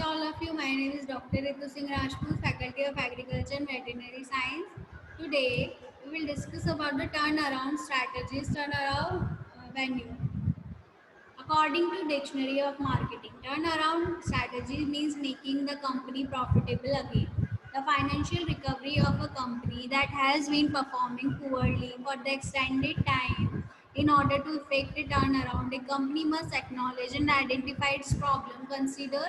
all of you. My name is Dr. Ritu Singh Rajput, Faculty of Agriculture and Veterinary Science. Today, we will discuss about the turnaround strategies, turnaround venue. According to Dictionary of Marketing, turnaround strategy means making the company profitable again. The financial recovery of a company that has been performing poorly for the extended time. In order to effect a turnaround, a company must acknowledge and identify its problem, consider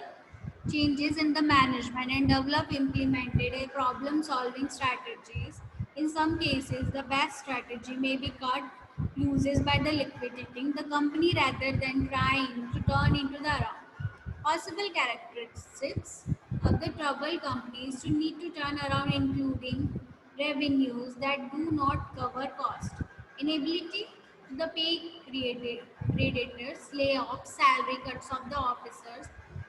changes in the management, and develop implemented a problem solving strategies. In some cases, the best strategy may be cut loses by the liquidating the company rather than trying to turn into the around. Possible characteristics of the troubled companies to need to turn around including revenues that do not cover cost, inability to the pay creditors, layoffs, salary cuts of the officers,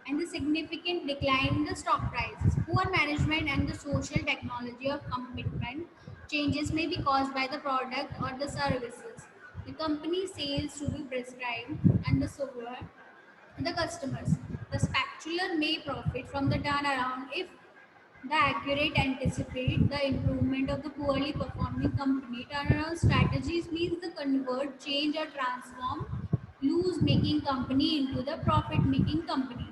and the significant decline in the stock prices. Poor management and the social technology of commitment changes may be caused by the product or the services. The company sales to be prescribed and the software the customers. The spatula may profit from the turnaround if the accurate anticipate the improvement of the poorly performing company. Turnaround strategies means the convert, change or transform lose making company into the profit making company.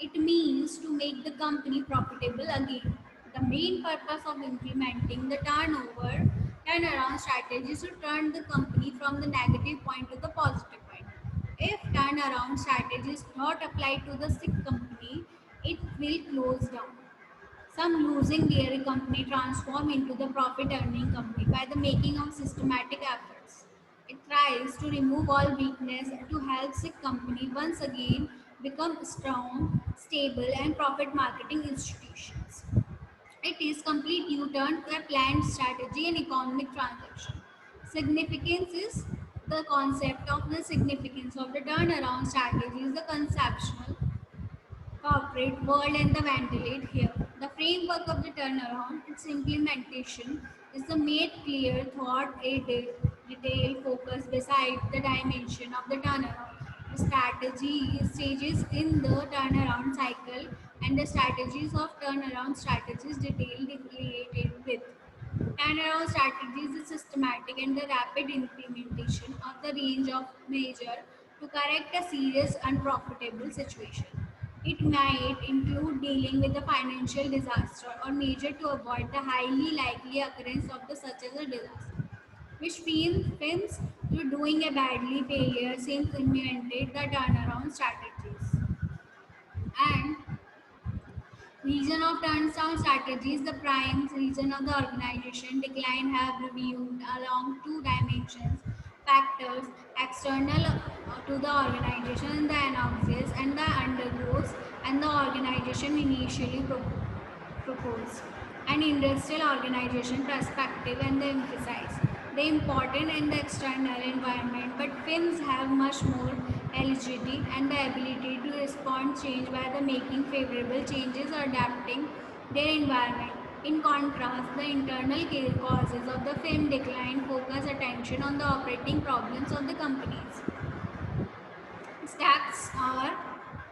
It means to make the company profitable again. The main purpose of implementing the turnaround strategy is to turn the company from the negative point to the positive point. If turnaround strategy is not applied to the sick company, it will close down. Some losing their company transform into the profit earning company by the making of systematic efforts. It tries to remove all weakness to help sick company once again become strong, stable and profit marketing institutions. It is complete U-turn to a planned strategy and economic transaction. Significance is the concept of the significance of the turnaround strategy is the conceptual corporate world and the ventilate here. The framework of the turnaround, its implementation is the made clear thought a detail focus beside the dimension of the turnaround. The strategy stages in the turnaround cycle and the strategies of turnaround strategies detailed related with. Turnaround strategy is the systematic and the rapid implementation of the range of measure to correct a serious unprofitable situation. It might include dealing with a financial disaster or measure to avoid the highly likely occurrence of the such as a disaster, which films to doing a badly failure since implemented the turnaround strategies. And reason of turnaround strategies, the prime reason of the organization decline have reviewed along two dimensions factors external to the organization the analysis and the undergoes and the organization initially proposed an industrial organization perspective and the emphasize the important and the external environment, but firms have much more agility and the ability to respond change by the making favorable changes or adapting their environment. In contrast, the internal causes of the firm decline focus attention on the operating problems of the companies. Steps are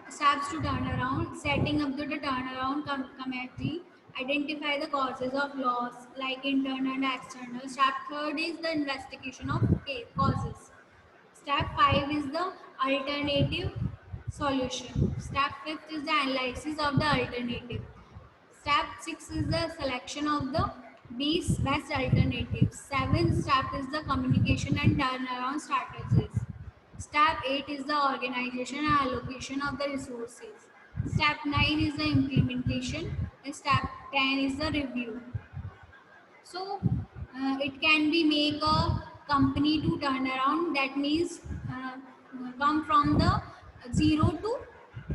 steps to turn around, setting up the turnaround committee, identify the causes of loss like internal and external. Step third is the investigation of causes. Step 5 is the alternative solution. Step 5 is the analysis of the alternative. Step 6 is the selection of the best alternatives. 7th step is the communication and turnaround strategies. Step 8 is the organization and allocation of the resources. Step 9 is the implementation. And step 10 is the review. So it can be make a company to turn around. That means come from the zero to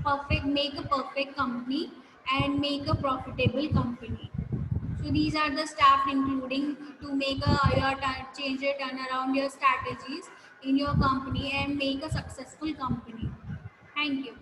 perfect, make a perfect company and make a profitable company. So these are the steps including to make a your change your turn around your strategies in your company and make a successful company. Thank you.